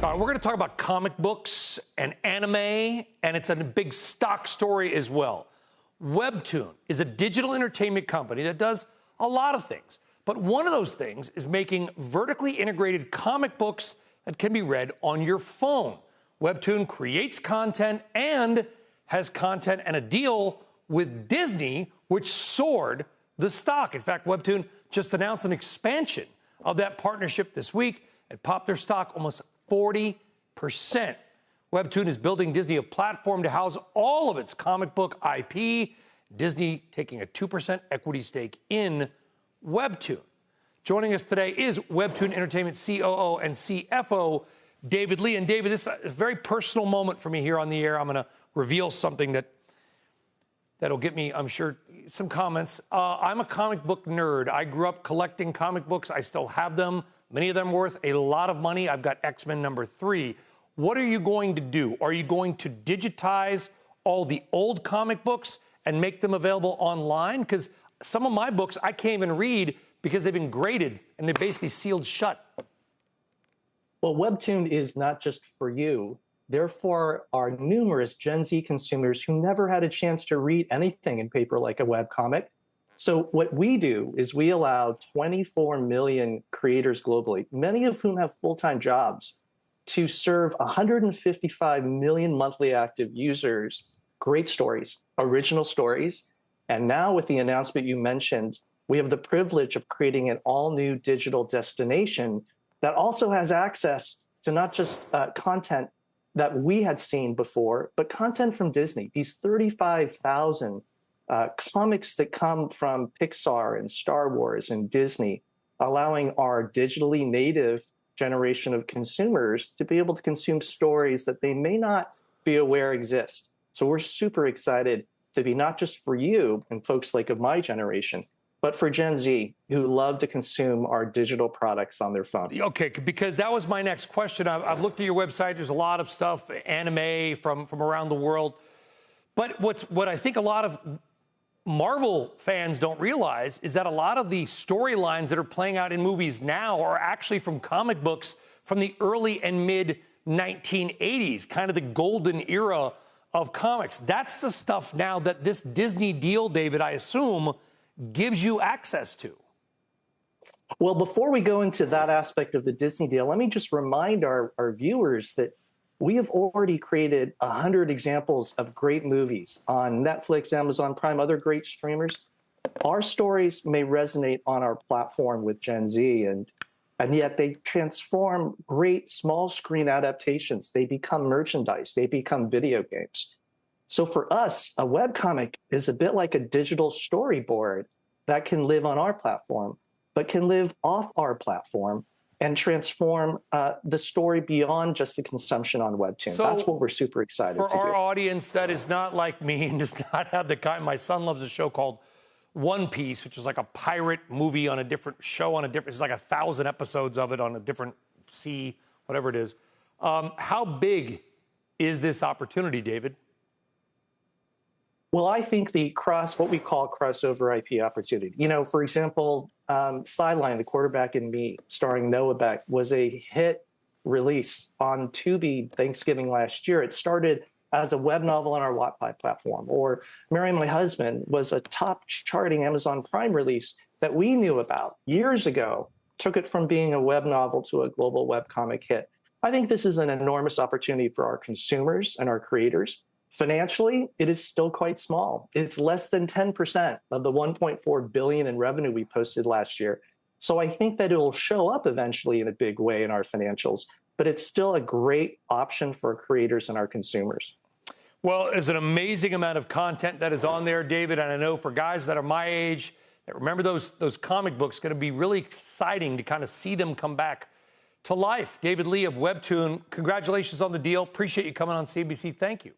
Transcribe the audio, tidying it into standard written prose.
We're going to talk about comic books and anime, and it's a big stock story as well. Webtoon is a digital entertainment company that does a lot of things, but one of those things is making vertically integrated comic books that can be read on your phone. Webtoon creates content and has content and a deal with Disney, which soared the stock. In fact, Webtoon just announced an expansion of that partnership this week and popped their stock almost 40%. Webtoon is building Disney a platform to house all of its comic book IP, Disney taking a 2% equity stake in Webtoon. Joining us today is Webtoon Entertainment COO and CFO David Lee. And David, this is a very personal moment for me here on the air. I'm going to reveal something that'll get me, I'm sure, some comments. I'm a comic book nerd. I grew up collecting comic books. I still have them. Many of them worth a lot of money. I've got X-Men #3. What are you going to do? Are you going to digitize all the old comic books and make them available online? Because some of my books I can't even read because they've been graded and they're basically sealed shut. Well, Webtoon is not just for you. Therefore, are numerous Gen Z consumers who never had a chance to read anything in paper like a webcomic. So what we do is we allow 24 million creators globally, many of whom have full-time jobs, to serve 155 million monthly active users great stories, original stories. And now with the announcement you mentioned, we have the privilege of creating an all-new digital destination that also has access to not just content that we had seen before, but content from Disney. These 35,000 comics that come from Pixar and Star Wars and Disney, allowing our digitally native generation of consumers to be able to consume stories that they may not be aware exist. So we're super excited to be not just for you and folks like of my generation, but for Gen Z who love to consume our digital products on their phone. Okay, because that was my next question. I've looked at your website. There's a lot of stuff, anime from around the world. But what I think a lot of Marvel fans don't realize is that a lot of the storylines that are playing out in movies now are actually from comic books from the early and mid 1980s, kind of the golden era of comics. That's the stuff now that this Disney deal, David, I assume, gives you access to. Well, before we go into that aspect of the Disney deal, let me just remind our viewers that we have already created 100 examples of great movies on Netflix, Amazon Prime, other great streamers. Our stories may resonate on our platform with Gen Z, and yet they transform great small screen adaptations. They become merchandise. They become video games. So for us, a webcomic is a bit like a digital storyboard that can live on our platform, but can live off our platform and transform the story beyond just the consumption on Webtoon. So that's what we're super excited to do. For our audience that is not like me and does not have the kind, my son loves a show called One Piece, which is like a pirate movie on a different show on a different, it's like 1,000 episodes of it on a different sea, whatever it is. How big is this opportunity, David? Well, I think what we call crossover IP opportunity. You know, for example, Sideline, The Quarterback and Me, starring Noah Beck, was a hit release on Tubi Thanksgiving last year. It started as a web novel on our Wattpad platform. Or Marry My Husband was a top charting Amazon Prime release that we knew about years ago, took it from being a web novel to a global webcomic hit. I think this is an enormous opportunity for our consumers and our creators. Financially, it is still quite small. It's less than 10% of the $1.4 billion in revenue we posted last year. So I think that it will show up eventually in a big way in our financials, but it's still a great option for creators and our consumers. Well, there's an amazing amount of content that is on there, David, and I know for guys that are my age, that remember those comic books, it's going to be really exciting to kind of see them come back to life. David Lee of Webtoon, congratulations on the deal. Appreciate you coming on CNBC. Thank you.